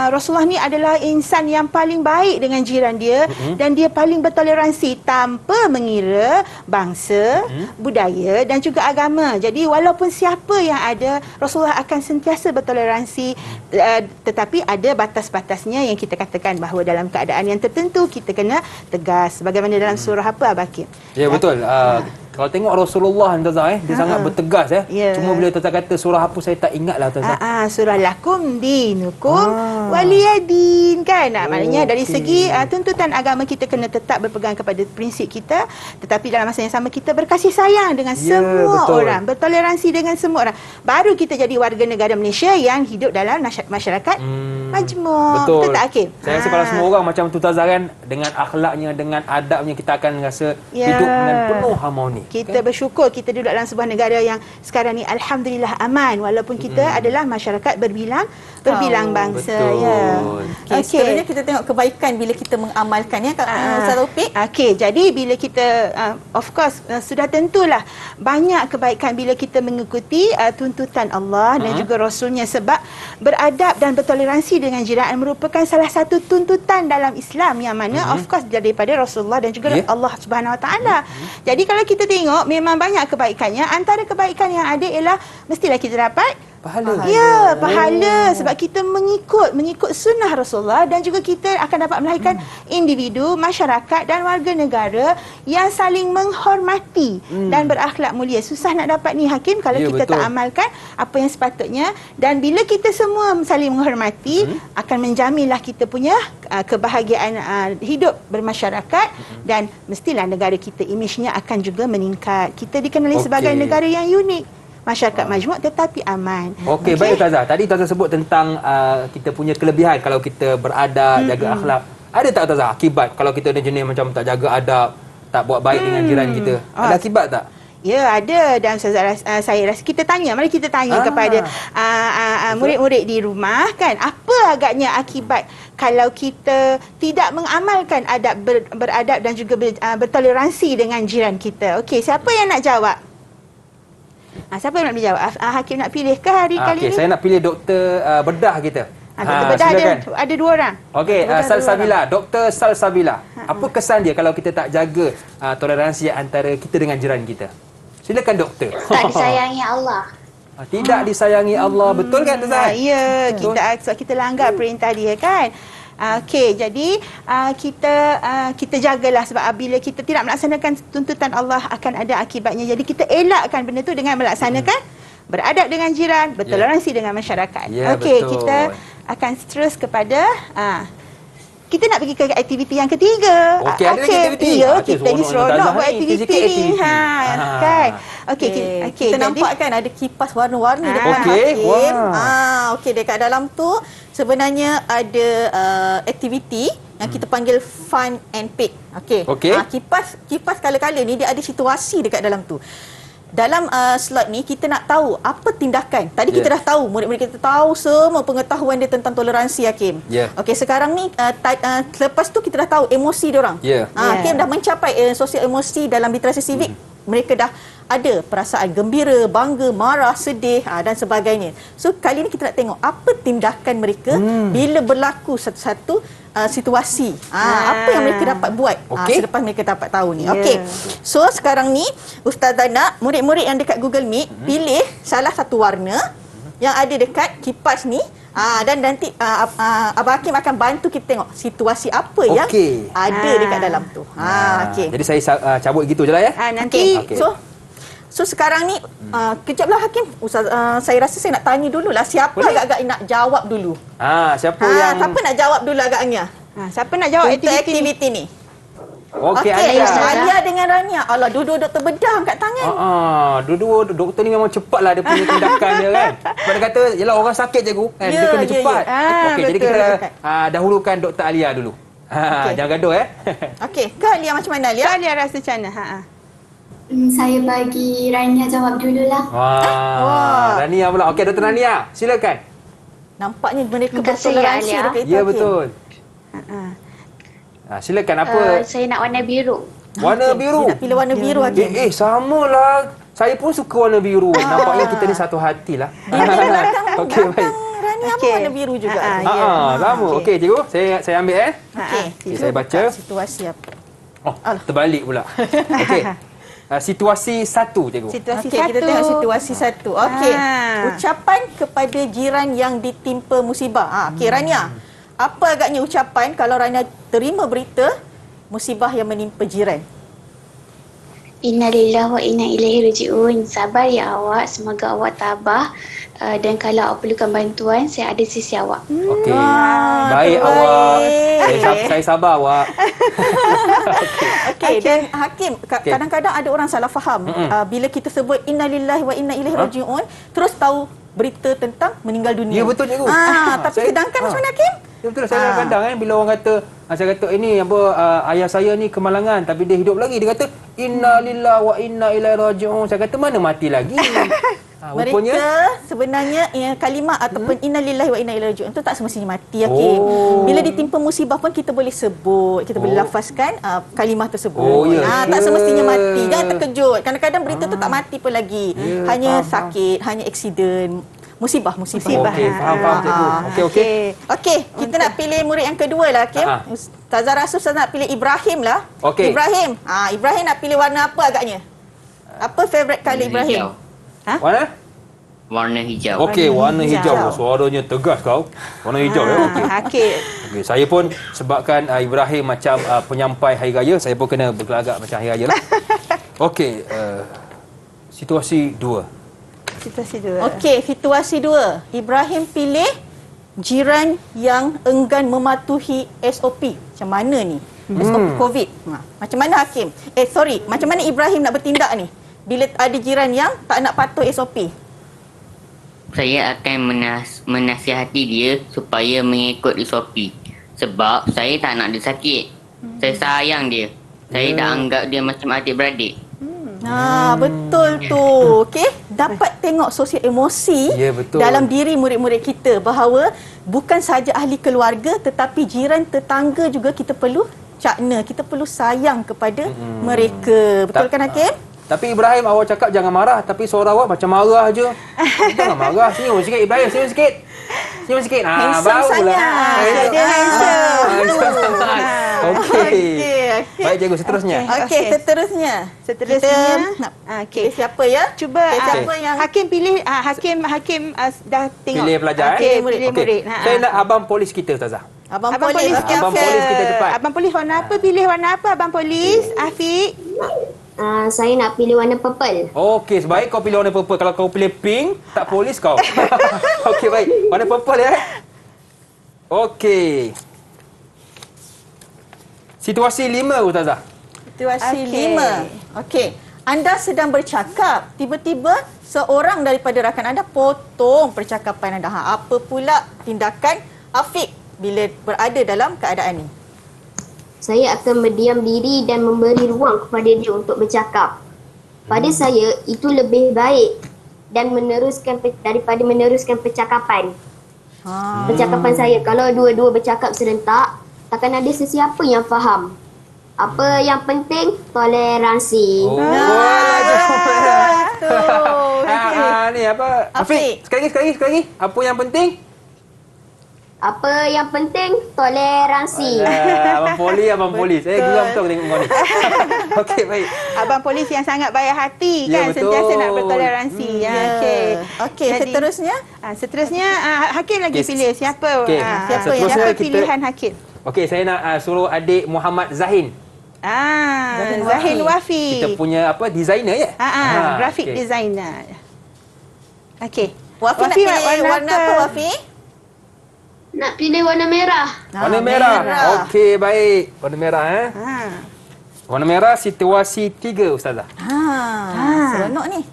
Rasulullah ni adalah insan yang paling baik dengan jiran dia dan dia paling bertoleransi tanpa mengira bangsa, budaya dan juga agama. Jadi walaupun siapa yang ada, Rasulullah akan sentiasa bertoleransi, tetapi ada batas-batasnya yang kita katakan bahawa dalam keadaan yang tertentu kita kena tegas. Bagaimana dalam surah apa Abakir? Ya, betul. Kalau tengok Rasulullah Tazah dia sangat bertegas Cuma bila Tazah kata surah apa saya tak ingatlah Tazah. Surah lakum dinukum waliyadin kan. Maknanya dari segi tuntutan agama kita kena tetap berpegang kepada prinsip kita, tetapi dalam masa yang sama kita berkasih sayang dengan semua orang, bertoleransi dengan semua orang. Baru kita jadi warga negara Malaysia yang hidup dalam masyarakat majmuk. Betul tak Hakim? Saya rasa kalau semua orang macam tu Tazah kan, dengan akhlaknya, dengan adabnya, kita akan rasa hidup dengan penuh harmoni. Kita bersyukur kita duduk dalam sebuah negara yang sekarang ni alhamdulillah aman, walaupun kita adalah masyarakat berbilang bangsa. Sebenarnya kita tengok kebaikan bila kita mengamalkan Ustaz Taufik. Jadi bila kita of course sudah tentulah banyak kebaikan bila kita mengikuti tuntutan Allah dan juga Rasulnya, sebab beradab dan bertoleransi dengan jiran merupakan salah satu tuntutan dalam Islam yang mana of course daripada Rasulullah dan juga Allah Subhanahu Wa Taala. Jadi kalau kita tengok memang banyak kebaikannya. Antara kebaikan yang ada ialah mestilah kita dapat pahala. Ya, pahala sebab kita mengikut sunnah Rasulullah, dan juga kita akan dapat melahirkan individu, masyarakat dan warga negara yang saling menghormati dan berakhlak mulia. Susah nak dapat ni Hakim kalau kita tak amalkan apa yang sepatutnya, dan bila kita semua saling menghormati akan menjaminlah kita punya kebahagiaan hidup bermasyarakat, dan mestilah negara kita imejnya akan juga meningkat. Kita dikenali sebagai negara yang unik, masyarakat majmuk tetapi aman. Okey, baik Ustazah. Tadi Ustazah sebut tentang kita punya kelebihan kalau kita beradab, jaga akhlak. Ada tak Ustazah akibat kalau kita ada jenis macam tak jaga adab, tak buat baik dengan jiran kita? Ada akibat tak? Ya, ada. Dan saya rasa kita tanya, mari kita tanya kepada murid-murid di rumah kan, apa agaknya akibat kalau kita tidak mengamalkan adab beradab dan juga bertoleransi dengan jiran kita. Okey, siapa yang nak jawab? Siapa yang nak jawab? Hakim nak pilih ke kali ni? Saya nak pilih doktor bedah kita. Doktor bedah ada 2 orang. Okey, Salsabila, Doktor Salsabila. Apa kesan dia kalau kita tak jaga toleransi antara kita dengan jiran kita? Silakan doktor. Tak disayangi Allah. Tidak disayangi Allah. Betul kan Tuan? Ya, sebab kita langgar perintah dia kan. Okey, jadi kita jagalah, sebab bila kita tidak melaksanakan tuntutan Allah akan ada akibatnya. Jadi kita elakkan benda tu dengan melaksanakan beradab dengan jiran, bertoleransi dengan masyarakat. Okey, kita akan terus kepada kita nak pergi ke aktiviti yang ketiga. Okey, ada lagi aktiviti. Ya, kita ni seronok buat aktiviti ni. Kan. Okey, kita nampak kan ada kipas warna-warni dekat Hakim. Okey, dekat dalam tu sebenarnya ada aktiviti yang kita panggil fun and paid. Okey. Kipas kala-kala ni dia ada situasi dekat dalam tu. Dalam slot ni kita nak tahu apa tindakan. Tadi kita dah tahu, murid-murid kita tahu semua pengetahuan dia tentang toleransi, Hakim. Okey, sekarang ni lepas tu kita dah tahu emosi dia orang. Hakim dah mencapai sosial emosi dalam literasi sivik. Mereka dah ada perasaan gembira, bangga, marah, sedih dan sebagainya. So kali ni kita nak tengok apa tindakan mereka bila berlaku satu-satu situasi. Apa yang mereka dapat buat selepas mereka dapat tahu ni. Okey. So sekarang ni Ustazah nak murid-murid yang dekat Google Meet pilih salah satu warna yang ada dekat kipas ni. Dan nanti Abang Hakim akan bantu kita tengok situasi apa yang ada dekat dalam tu. Jadi saya cabut gitu je lah ya. Nanti So sekarang ni kejaplah Hakim. Ustaz, saya rasa saya nak tanya dululah siapa agak-agak nak jawab dulu. Siapa yang siapa nak jawab dulu agaknya? Siapa nak jawab aktiviti ni? Okey, Alia dengan Rania. Allah, dua-dua doktor bedah angkat tangan. Dua-dua doktor ni memang cepatlah dia punya tindakan dia kan. Sebab dia kata, yalah orang sakit cikgu kan, dia kena cepat. Okey, jadi kita dahulukan Dr. Alia dulu. Jangan gaduh Okey, ke Alia macam mana Alia? Alia rasa macam mana? Saya bagi Rania jawab dululah. Rania pula. Okey, Dr. Rania, silakan. Nampaknya mereka bertoleransi dekat itu. Ya, betul. Silakan apa? Saya nak warna biru. Warna biru? Nak pilih warna biru Hakim. Samalah. Saya pun suka warna biru. Nampaknya kita ni satu hatilah. Okey, baik. Rania pun warna biru juga. Sama. Okey, cikgu. Saya ambil Okey, saya baca. Situasi apa? Terbalik pula. Okey. Situasi 1, cikgu. Situasi 1. Kita tengok situasi 1. Okey. Ucapan kepada jiran yang ditimpa musibah. Okey, Rania. Apa agaknya ucapan kalau Rania terima berita musibah yang menimpa jiran? Innalillahi wa inna ilaihi raji'un. Sabar ya awak, semoga awak tabah. Dan kalau awak perlukan bantuan, saya ada sisi awak. Okey. Baik awak. Saya sabar awak. Okey, dan Hakim, kadang-kadang ada orang salah faham. Bila kita sebut innalillahi wa inna ilaihi raji'un, terus tahu berita tentang meninggal dunia. Ya, betul cikgu. Tapi sedangkan macam mana Hakim? Ya, betul. Saya kadang-kadang bila orang kata, saya kata ini ayah saya ni kemalangan tapi dia hidup lagi. Dia kata innalillahi wa inna ilaihi raji'un. Saya kata mana mati lagi? Mereka sebenarnya kalimah ataupun innalillahi wa inna ilaihi raji'un itu tak semestinya mati, Hakim. Bila ditimpa musibah pun kita boleh sebut, kita boleh lafazkan kalimah tersebut. Tak semestinya mati. Jangan terkejut. Kadang-kadang berita tu tak mati pun lagi. Hanya sakit, hanya aksiden. Musibah. Okey, faham cikgu. Okey, kita nak pilih murid yang kedua lah, Hakim. Ustazah rasa Ustazah nak pilih Ibrahim lah. Okey. Ibrahim. Ibrahim nak pilih warna apa agaknya? Apa favourite colour Ibrahim? Warna hijau. Okey, warna hijau. Suaranya tegas kau. Warna hijau Okey. Saya pun sebabkan Ibrahim macam penyampai hari raya, saya pun kena bergelagak macam hari raya lah. Okey, situasi 2. Okey, situasi 2. Ibrahim pilih jiran yang enggan mematuhi SOP. Macam mana ni? SOP COVID. Macam mana Hakim? Macam mana Ibrahim nak bertindak ni? Bila ada jiran yang tak nak patuh SOP. Saya akan menasihati dia supaya mengikut SOP. Sebab saya tak nak dia sakit. Saya sayang dia. Saya dah anggap dia macam adik-beradik. Betul tu. Okey, dapat tengok sosial emosi dalam diri murid-murid kita bahawa bukan saja ahli keluarga tetapi jiran tetangga juga kita perlu cakna, kita perlu sayang kepada mereka. Betul kan Hakim? Tapi Ibrahim, awak cakap jangan marah, tapi suara awak macam marah je. Jangan marah, senyum sikit Ibrahim, senyum sikit. Senyum sikit. Handsome sangat. Dia handsome. Okey. Baik cikgu, seterusnya. Okey, seterusnya. Okey, siapa ya? Cuba siapa yang Hakim pilih. Hakim dah tengok. Pilih pelajar. Okey, pilih murid. Saya nak abang polis kita Ustazah. Abang polis. Abang polis kita cepat. Abang polis warna apa? Pilih warna apa Abang polis? Afiq. Saya nak pilih warna purple. Okey, sebaik kau pilih warna purple. Kalau kau pilih pink, tak polis kau. Okey, baik. Warna purple ya. Okey. Situasi 5 Ustazah. Situasi 5. Okey. Anda sedang bercakap, tiba-tiba seorang daripada rakan anda potong percakapan anda. Apa pula tindakan Afiq bila berada dalam keadaan ini? Saya akan berdiam diri dan memberi ruang kepada dia untuk bercakap. Pada saya, itu lebih baik dan daripada meneruskan percakapan. Percakapan saya, kalau dua-dua bercakap serentak, takkan ada sesiapa yang faham. Apa yang penting? Toleransi. Ni apa? Afiq, sekali lagi. Apa yang penting? Apa yang penting? Toleransi. Abang polis. Saya geram betul tengok kau ni. Okey, baik. Abang polis yang sangat baik hati kan, sentiasa nak bertoleransi. Okey, seterusnya? Seterusnya Hakim lagi pilih siapa? Siapa pilihan Hakim? Okey, saya nak suruh adik Muhammad Zahin. Zahin Wafi. Kita punya designer ya? Graphic designer. Okey. Wafi nak pilih warna apa Wafi? Nak pilih warna merah. Warna merah. Okey, baik. Warna merah Warna merah situasi 3 Ustazah. Seronok ni.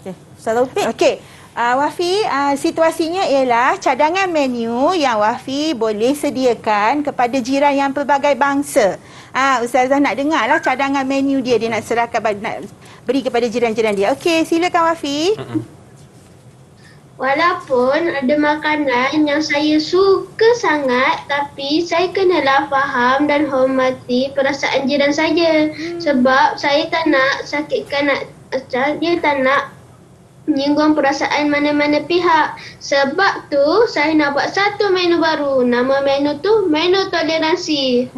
Okey. Ustazah Upik. Okey. Wafi, situasinya ialah cadangan menu yang Wafi boleh sediakan kepada jiran yang pelbagai bangsa. Ustazah nak dengarlah cadangan menu dia nak serahkan, nak beri kepada jiran-jiran dia. Okey, silakan Wafi. Walaupun ada makanan yang saya suka sangat, tapi saya kenalah faham dan hormati perasaan jiran saya. Sebab saya tak nak sakitkan saya tak nak menyinggung perasaan mana-mana pihak. Sebab tu saya nak buat satu menu baru. Nama menu tu menu toleransi.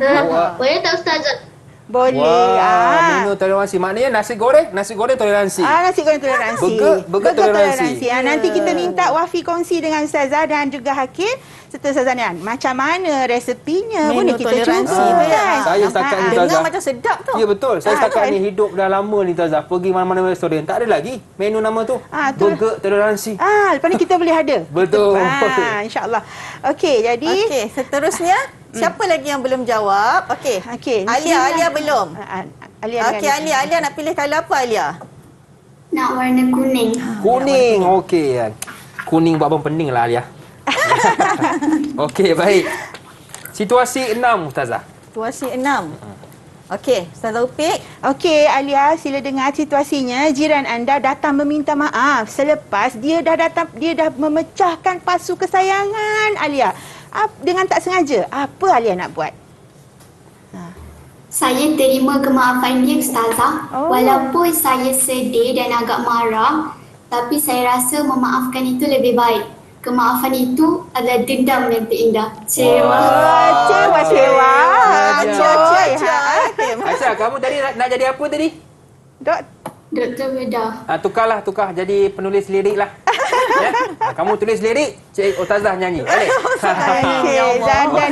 Boleh tak Ustazah? Boleh. Menu toleransi. Maknanya nasi goreng toleransi. Nasi goreng toleransi. Burger toleransi. Nanti kita minta Wafi kongsi dengan Ustazah dan juga Hakim serta Ustazah Nian. Macam mana resepinya? Menu boleh kita toleransi cuba. Saya setakat ni Ustazah. Dengar macam sedap tu. Ya betul. Saya setakat ni hidup dah lama ni Ustazah. Pergi mana-mana restoran. Tak ada lagi menu nama tu. Burger toleransi. Lepas ni kita boleh ada. Betul. InsyaAllah. Okey, jadi. Okey, seterusnya. Siapa lagi yang belum jawab? Okey. Alia belum. Okey, Alia nak pilih colour apa Alia? Nak warna kuning. Kuning. Okey. Kuning buat abang pening lah Alia. Okey, baik. Situasi 6 Ustazah. Situasi 6. Okey, Ustazah Upik. Okey, Alia, sila dengar situasinya. Jiran anda datang meminta maaf selepas dia dah memecahkan pasu kesayangan Alia. Dengan tak sengaja. Apa Alia nak buat? Saya terima kemaafan dia Ustazah. Walaupun saya sedih dan agak marah, tapi saya rasa memaafkan itu lebih baik. Kemaafan itu adalah dendam yang terindah. Cewa. Aisyah, kamu tadi nak jadi apa tadi? Doktor bedah. Tukar jadi penulis lirik lah. Ya? Kamu tulis lirik, Cik Ustazah nyanyi. Boleh?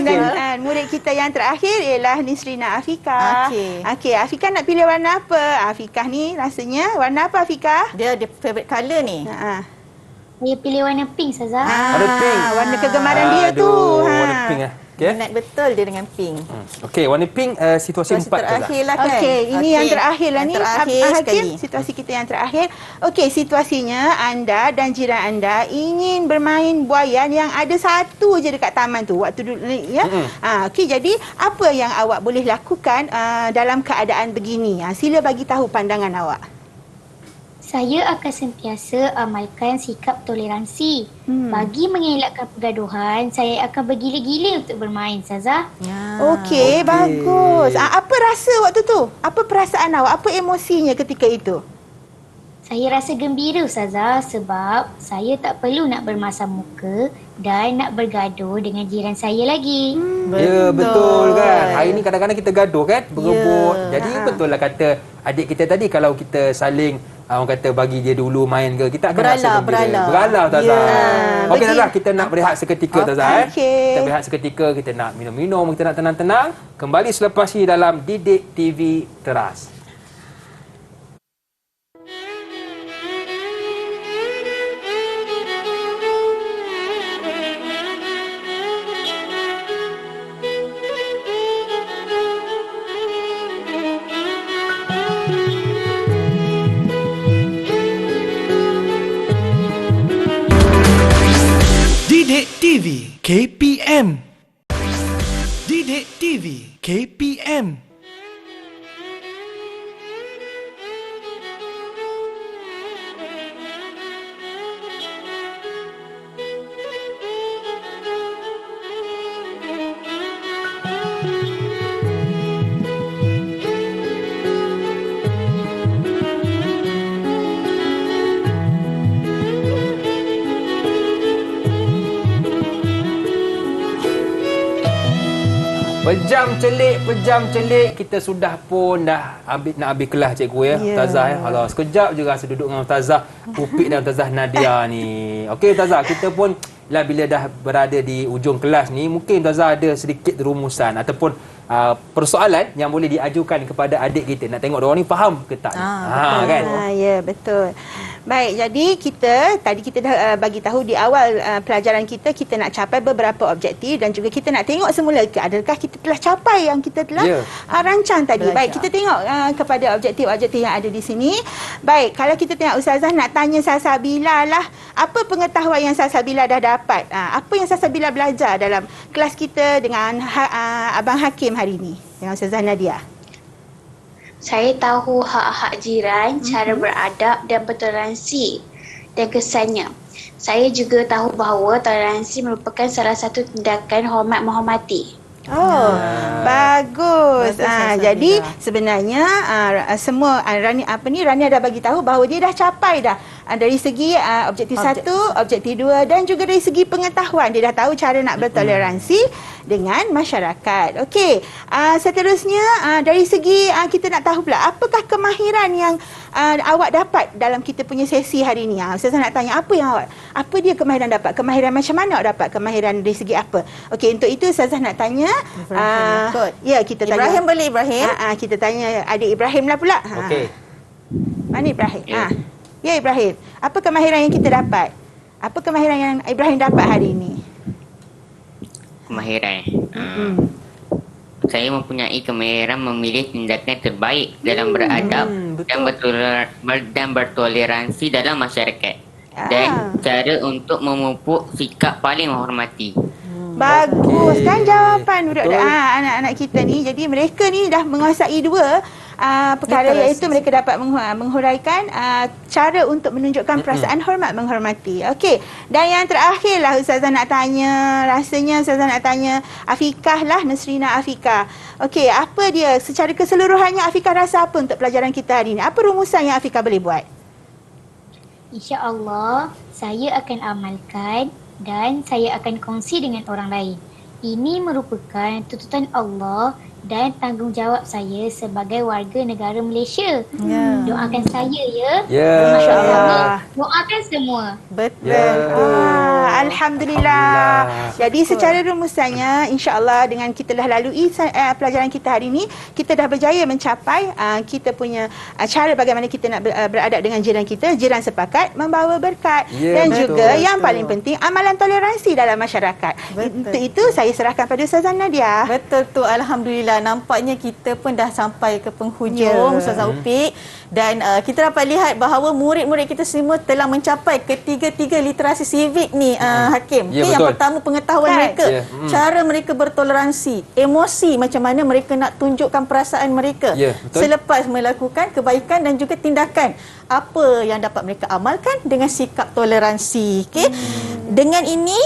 Dan murid kita yang terakhir ialah Nisrina Afikah. Okey, Afikah nak pilih warna apa? Afikah ni rasanya warna apa Afikah? Dia ada favourite colour ni. Dia pilih warna pink Ustazah. Warna pink. Warna kegemaran dia tu. Warna pink Okey. Minat betul dia dengan pink. Okey, warna pink situasi 4 terakhir lah kan. Okey, ini yang terakhir lah Yang ni. terakhir Hakim, sekali. situasi kita yang terakhir. Okey, situasinya anda dan jiran anda ingin bermain buaian yang ada satu je dekat taman tu waktu dulu ya. Okey, jadi apa yang awak boleh lakukan dalam keadaan begini? Sila bagi tahu pandangan awak. Saya akan sentiasa amalkan sikap toleransi. Bagi mengelakkan pergaduhan, saya akan bergila-gila untuk bermain, Ustazah. Okey, bagus. Apa rasa waktu tu? Apa perasaan awak? Apa emosinya ketika itu? Saya rasa gembira, Ustazah, sebab saya tak perlu nak bermasam muka dan nak bergaduh dengan jiran saya lagi. Ya, betul kan. Hari ni kadang-kadang kita gaduh kan, berebut. Jadi betul lah kata adik kita tadi, kalau kita saling orang kata bagi dia dulu main ke, kita akan rasa gembira. Beralah, Ustazah. Okey, Ustazah, kita nak berehat seketika, Ustazah. Kita berehat seketika, kita nak minum-minum, kita nak tenang-tenang. Kembali selepas ini dalam Didik TV Teras. Didik TV KPM. Didik TV KPM. Pejam celik kita sudah pun dah nak habis kelas cikgu ya. Ustazah ya. Alah, sekejap je rasa duduk dengan Ustazah Upik dan Ustazah Nadia ni. Okey Ustazah, kita pun bila dah berada di ujung kelas ni, mungkin Ustazah ada sedikit rumusan ataupun persoalan yang boleh diajukan kepada adik kita. Nak tengok diorang ni faham ke tak? Kan? Ya, betul. Baik, jadi tadi kita dah bagi tahu di awal pelajaran kita nak capai beberapa objektif dan juga kita nak tengok semula adakah kita telah capai yang kita telah rancang tadi. Baik, kita tengok kepada objektif-objektif yang ada di sini. Baik, kalau kita tengok Ustazah nak tanya Salsabila lah, apa pengetahuan yang Salsabila dah dapat? Apa yang Salsabila belajar dalam kelas kita dengan Abang Hakim hari ini dengan Ustazah Nadia? Saya tahu hak-hak jiran, cara beradab dan bertoleransi dan kesannya. Saya juga tahu bahawa toleransi merupakan salah satu tindakan hormat menghormati. Bagus. Jadi sebenarnya semua Rania dah bagi tahu bahawa dia dah capai dah dari segi objektif 1, objektif 2 dan juga dari segi pengetahuan. Dia dah tahu cara nak bertoleransi dengan masyarakat. Okey. Seterusnya dari segi kita nak tahu pula apakah kemahiran yang awak dapat dalam kita punya sesi hari ini. Ustazah nak tanya apa dia kemahiran dapat? Kemahiran macam mana awak dapat? Kemahiran dari segi apa? Okey, untuk itu Ustazah nak tanya kita tanya Ibrahim, boleh Ibrahim? Kita tanya adik Ibrahim lah pula. Okey. Mana Ibrahim? Ya Ibrahim, apa kemahiran yang kita dapat? Apa kemahiran yang Ibrahim dapat hari ini? Kemahiran. Saya mempunyai kemahiran memilih tindakan terbaik dalam beradab dan bertoleransi dalam masyarakat. Dan cara untuk memupuk sikap paling menghormati. Bagus kan jawapan budak-budak anak-anak kita ni. Jadi mereka ni dah menguasai dua perkara, iaitu mereka dapat menghuraikan cara untuk menunjukkan perasaan hormat menghormati. Okey, dan yang terakhir lah Ustazah nak tanya, rasanya Ustazah nak tanya Afikah lah, Nasrina Afikah. Okey, apa dia secara keseluruhannya Afikah rasa apa untuk pelajaran kita hari ini? Apa rumusan yang Afikah boleh buat? InsyaAllah, saya akan amalkan dan saya akan kongsi dengan orang lain. Ini merupakan tuntutan Allah dan tanggungjawab saya sebagai warga negara Malaysia. Doakan saya ya. InsyaAllah. Doakan semua. Betul. Alhamdulillah. Jadi secara rumusannya, insya-Allah dengan kita dah lalui pelajaran kita hari ini, kita dah berjaya mencapai kita punya cara bagaimana kita nak beradab dengan jiran kita. Jiran sepakat membawa berkat. Dan juga yang paling penting, amalan toleransi dalam masyarakat. Untuk itu saya serahkan pada Ustazah Nadia. Betul tu, alhamdulillah. Nampaknya kita pun dah sampai ke penghujung, Ustazah Upik. Dan kita dapat lihat bahawa murid-murid kita semua telah mencapai ketiga-tiga literasi civik ni, Hakim. Yang pertama, pengetahuan mereka, cara mereka bertoleransi, emosi, macam mana mereka nak tunjukkan perasaan mereka selepas melakukan kebaikan, dan juga tindakan apa yang dapat mereka amalkan dengan sikap toleransi. Dengan ini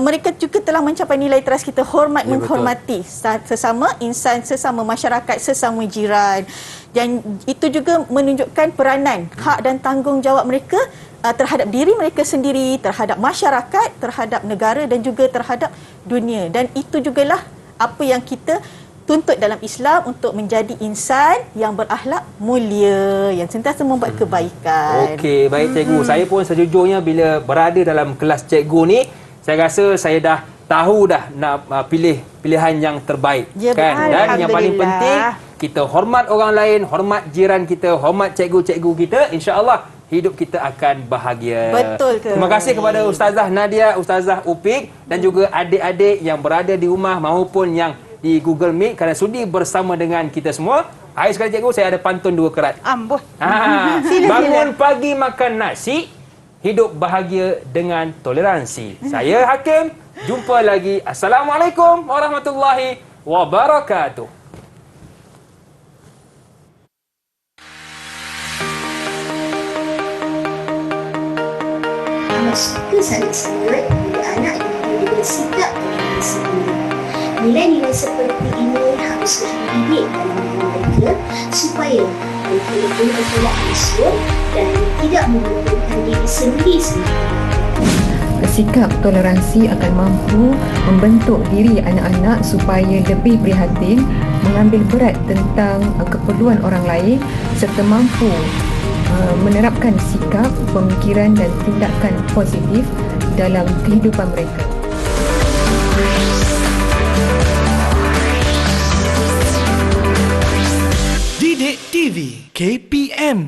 mereka juga telah mencapai nilai teras kita, hormat menghormati sesama insan, sesama masyarakat, sesama jiran. Dan itu juga menunjukkan peranan, hak dan tanggungjawab mereka terhadap diri mereka sendiri, terhadap masyarakat, terhadap negara dan juga terhadap dunia. Dan itu jugalah apa yang kita tuntut dalam Islam, untuk menjadi insan yang berakhlak mulia, yang sentiasa membuat kebaikan. Okey, baik cikgu. Saya pun sejujurnya bila berada dalam kelas cikgu ni, saya rasa saya dah tahu dah nak pilih pilihan yang terbaik, kan? Dan yang paling penting, kita hormat orang lain, hormat jiran kita, hormat cikgu-cikgu kita, insya-Allah hidup kita akan bahagia. Betul ke? Terima kasih kepada Ustazah Nadia, Ustazah Upik dan juga adik-adik yang berada di rumah maupun yang di Google Meet kerana sudi bersama dengan kita semua. Hari sekali cikgu, saya ada pantun 2 kerat. Amboi. Bangun pagi makan nasi, hidup bahagia dengan toleransi. Saya Hakim, jumpa lagi. Assalamualaikum warahmatullahi wabarakatuh. Suka sangat-sangat bila anak dididik bersikap dengan sendiri. Nilai-nilai seperti ini harus dididik dalam diri mereka supaya mereka lebih bertolak ansur dan tidak menguntungkan diri sendiri. Sikap toleransi akan mampu membentuk diri anak-anak supaya lebih prihatin, mengambil berat tentang keperluan orang lain serta mampu menerapkan sikap, pemikiran dan tindakan positif dalam kehidupan mereka. Didik TV KPM